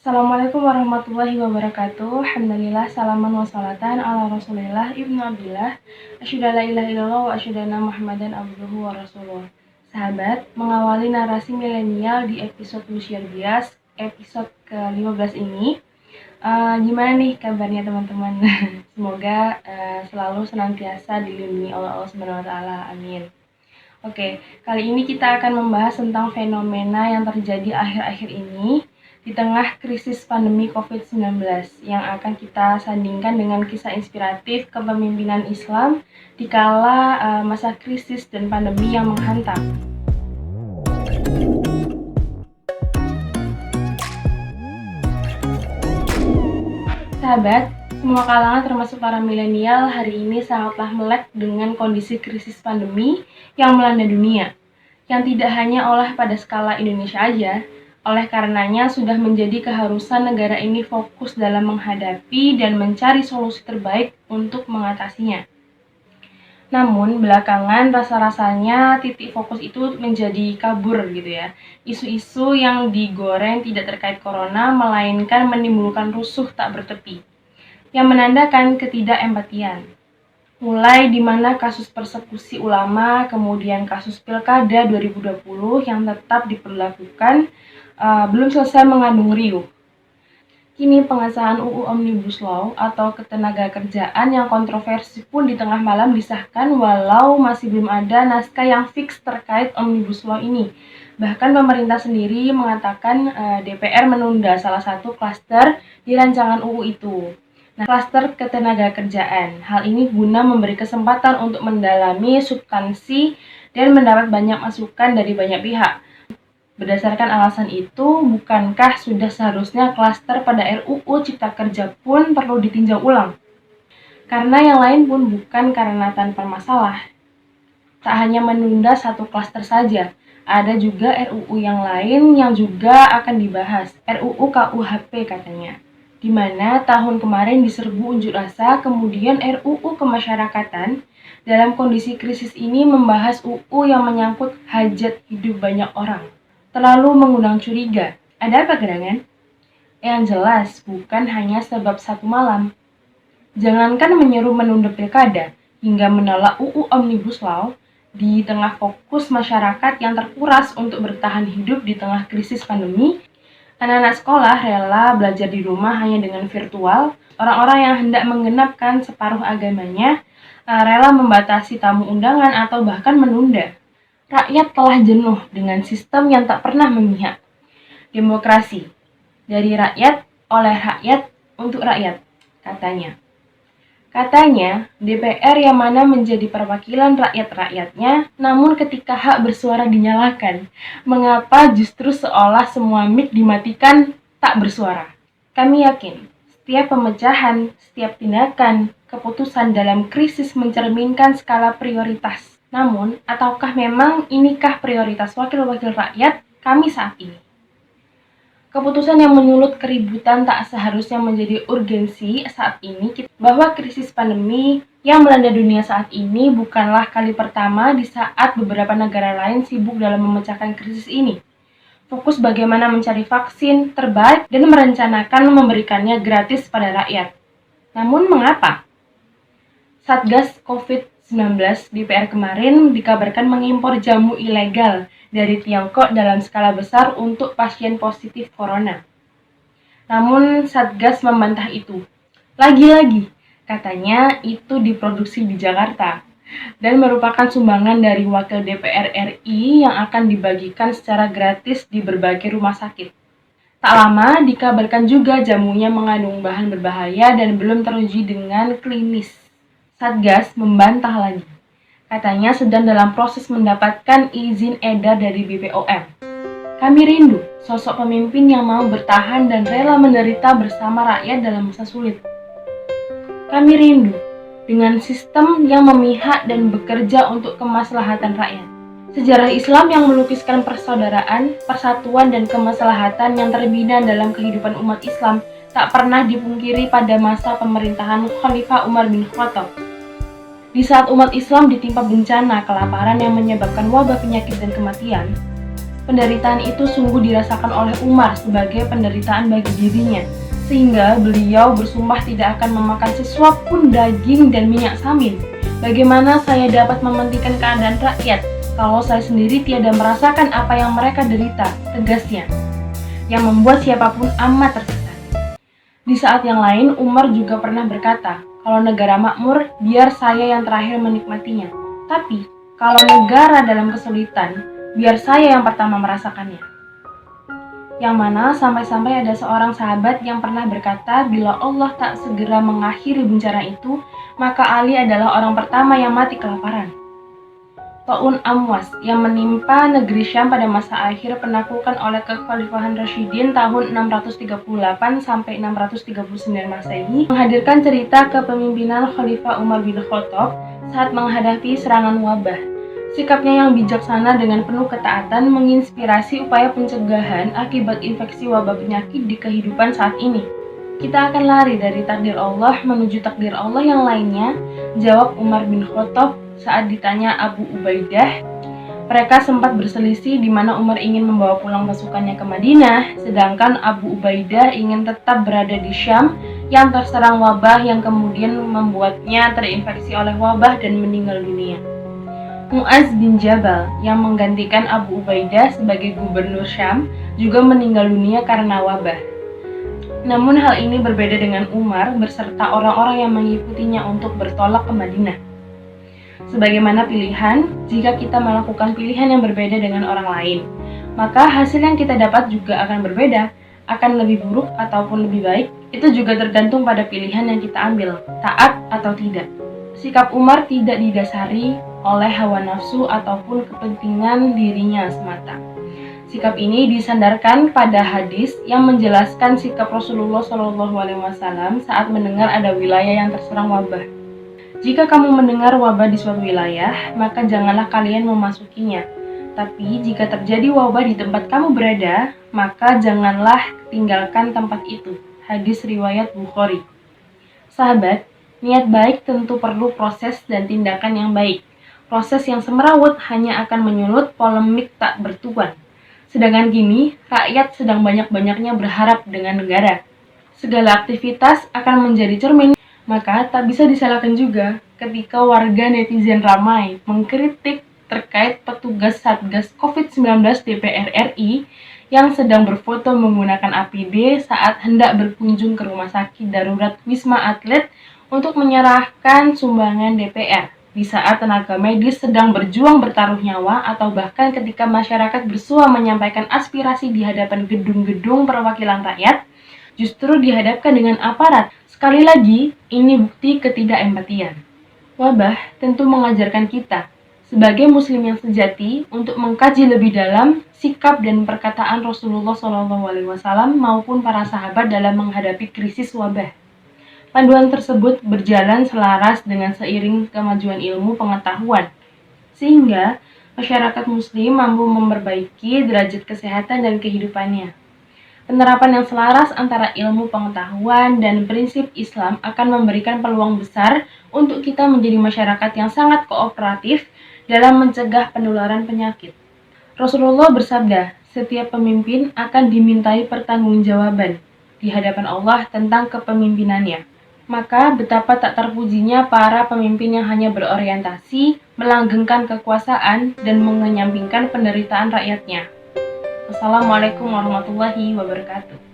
Assalamualaikum warahmatullahi wabarakatuh. Alhamdulillah, salaman wassalatan ala rasulillah ibnu abdillah. Asyhadu an la ilaha illallah wa asyhadu anna muhammadan abduhu wa rasuluh. Sahabat, mengawali narasi milenial di episode Luciar Bias, episode ke-15 ini. Gimana nih kabarnya teman-teman? Semoga selalu senantiasa dilindungi oleh Allah Subhanahu wa taala. Amin. Oke, kali ini kita akan membahas tentang fenomena yang terjadi akhir-akhir ini di tengah krisis pandemi COVID-19 yang akan kita sandingkan dengan kisah inspiratif kepemimpinan Islam di kala masa krisis dan pandemi yang menghantam. Sahabat, semua kalangan termasuk para milenial hari ini sangatlah melek dengan kondisi krisis pandemi yang melanda dunia, yang tidak hanya oleh pada skala Indonesia aja. Oleh karenanya sudah menjadi keharusan negara ini fokus dalam menghadapi dan mencari solusi terbaik untuk mengatasinya. Namun belakangan rasa-rasanya titik fokus itu menjadi kabur gitu ya. Isu-isu yang digoreng tidak terkait corona melainkan menimbulkan rusuh tak bertepi yang menandakan ketidakempatian. Mulai di mana kasus persekusi ulama, kemudian kasus Pilkada 2020 yang tetap diperlakukan belum selesai mengandung riuh. Kini pengesahan UU Omnibus Law atau ketenagakerjaan yang kontroversi pun di tengah malam disahkan walau masih belum ada naskah yang fix terkait Omnibus Law ini. Bahkan pemerintah sendiri mengatakan DPR menunda salah satu klaster di rancangan UU itu. Nah, klaster ketenagakerjaan. Hal ini guna memberi kesempatan untuk mendalami substansi dan mendapat banyak masukan dari banyak pihak. Berdasarkan alasan itu, bukankah sudah seharusnya klaster pada RUU Cipta Kerja pun perlu ditinjau ulang? Karena yang lain pun bukan karena tanpa masalah. Tak hanya menunda satu klaster saja, ada juga RUU yang lain yang juga akan dibahas, RUU KUHP katanya. Di mana tahun kemarin diserbu unjuk rasa, kemudian RUU Kemasyarakatan dalam kondisi krisis ini membahas UU yang menyangkut hajat hidup banyak orang. Terlalu mengundang curiga. Ada apa gerangan? Yang jelas bukan hanya sebab satu malam. Jangankan menyeru menunda pilkada hingga menolak UU Omnibus Law di tengah fokus masyarakat yang terkuras untuk bertahan hidup di tengah krisis pandemi. Anak-anak sekolah rela belajar di rumah hanya dengan virtual. Orang-orang yang hendak menggenapkan separuh agamanya rela membatasi tamu undangan atau bahkan menunda. Rakyat telah jenuh dengan sistem yang tak pernah memihak. Demokrasi dari rakyat, oleh rakyat, untuk rakyat, katanya. Katanya, DPR yang mana menjadi perwakilan rakyat-rakyatnya, namun ketika hak bersuara dinyalakan, mengapa justru seolah semua mic dimatikan tak bersuara? Kami yakin, setiap pemecahan, setiap tindakan, keputusan dalam krisis mencerminkan skala prioritas. Namun, ataukah memang inikah prioritas wakil-wakil rakyat kami saat ini? Keputusan yang menyulut keributan tak seharusnya menjadi urgensi saat ini, bahwa krisis pandemi yang melanda dunia saat ini bukanlah kali pertama di saat beberapa negara lain sibuk dalam memecahkan krisis ini. Fokus bagaimana mencari vaksin terbaik dan merencanakan memberikannya gratis pada rakyat. Namun mengapa? Satgas COVID-19 DPR kemarin dikabarkan mengimpor jamu ilegal dari Tiongkok dalam skala besar untuk pasien positif corona. Namun Satgas membantah itu. Lagi-lagi, katanya itu diproduksi di Jakarta dan merupakan sumbangan dari wakil DPR RI yang akan dibagikan secara gratis di berbagai rumah sakit. Tak lama dikabarkan juga jamunya mengandung bahan berbahaya dan belum teruji dengan klinis. Satgas membantah lagi. Katanya sedang dalam proses mendapatkan izin edar dari BPOM. Kami rindu sosok pemimpin yang mau bertahan dan rela menderita bersama rakyat dalam masa sulit. Kami rindu dengan sistem yang memihak dan bekerja untuk kemaslahatan rakyat. Sejarah Islam yang melukiskan persaudaraan, persatuan, dan kemaslahatan yang terbina dalam kehidupan umat Islam tak pernah dipungkiri pada masa pemerintahan Khalifah Umar bin Khattab. Di saat umat Islam ditimpa bencana kelaparan yang menyebabkan wabah penyakit dan kematian, Penderitaan itu sungguh dirasakan oleh Umar sebagai penderitaan bagi dirinya, sehingga beliau bersumpah tidak akan memakan sesuap pun daging dan minyak samin. Bagaimana saya dapat mementingkan keadaan rakyat kalau saya sendiri tiada merasakan apa yang mereka derita, tegasnya, yang membuat siapapun amat tersesat. Di saat yang lain, Umar juga pernah berkata, kalau negara makmur, biar saya yang terakhir menikmatinya. Tapi, kalau negara dalam kesulitan, biar saya yang pertama merasakannya. Yang mana sampai-sampai ada seorang sahabat yang pernah berkata, bila Allah tak segera mengakhiri bencana itu, maka Ali adalah orang pertama yang mati kelaparan. Ta'un Amwas yang menimpa negeri Syam pada masa akhir penaklukan oleh kekhalifahan Rasyidin tahun 638 sampai 639 Masehi menghadirkan cerita kepemimpinan Khalifah Umar bin Khattab saat menghadapi serangan wabah. Sikapnya yang bijaksana dengan penuh ketaatan menginspirasi upaya pencegahan akibat infeksi wabah penyakit di kehidupan saat ini. Kita akan lari dari takdir Allah menuju takdir Allah yang lainnya, jawab Umar bin Khattab saat ditanya Abu Ubaidah. Mereka sempat berselisih di mana Umar ingin membawa pulang pasukannya ke Madinah, sedangkan Abu Ubaidah ingin tetap berada di Syam yang terserang wabah yang kemudian membuatnya terinfeksi oleh wabah dan meninggal dunia. Mu'adz bin Jabal yang menggantikan Abu Ubaidah sebagai gubernur Syam juga meninggal dunia karena wabah. Namun hal ini berbeda dengan Umar beserta orang-orang yang mengikutinya untuk bertolak ke Madinah. Sebagaimana pilihan, jika kita melakukan pilihan yang berbeda dengan orang lain, maka hasil yang kita dapat juga akan berbeda, akan lebih buruk ataupun lebih baik, itu juga tergantung pada pilihan yang kita ambil, taat atau tidak. Sikap Umar tidak didasari oleh hawa nafsu ataupun kepentingan dirinya semata. Sikap ini disandarkan pada hadis yang menjelaskan sikap Rasulullah SAW saat mendengar ada wilayah yang terserang wabah. Jika kamu mendengar wabah di suatu wilayah, maka janganlah kalian memasukinya. Tapi jika terjadi wabah di tempat kamu berada, maka janganlah tinggalkan tempat itu. Hadis riwayat Bukhari. Sahabat, niat baik tentu perlu proses dan tindakan yang baik. Proses yang semerawut hanya akan menyulut polemik tak bertuan. Sedangkan kini, rakyat sedang banyak-banyaknya berharap dengan negara. Segala aktivitas akan menjadi cermin, maka tak bisa disalahkan juga ketika warga netizen ramai mengkritik terkait petugas Satgas COVID-19 DPR RI yang sedang berfoto menggunakan APD saat hendak berkunjung ke rumah sakit darurat Wisma Atlet untuk menyerahkan sumbangan DPR. Di saat tenaga medis sedang berjuang bertaruh nyawa atau bahkan ketika masyarakat bersua menyampaikan aspirasi di hadapan gedung-gedung perwakilan rakyat, justru dihadapkan dengan aparat. Sekali lagi, ini bukti ketidakempatian. Wabah tentu mengajarkan kita, sebagai muslim yang sejati, untuk mengkaji lebih dalam sikap dan perkataan Rasulullah SAW maupun para sahabat dalam menghadapi krisis wabah. Panduan tersebut berjalan selaras dengan seiring kemajuan ilmu pengetahuan, sehingga masyarakat muslim mampu memperbaiki derajat kesehatan dan kehidupannya. Penerapan yang selaras antara ilmu pengetahuan dan prinsip Islam akan memberikan peluang besar untuk kita menjadi masyarakat yang sangat kooperatif dalam mencegah penularan penyakit. Rasulullah bersabda, setiap pemimpin akan dimintai pertanggungjawaban di hadapan Allah tentang kepemimpinannya. Maka betapa tak terpujinya para pemimpin yang hanya berorientasi, melanggengkan kekuasaan, dan mengenyampingkan penderitaan rakyatnya. Wassalamualaikum warahmatullahi wabarakatuh.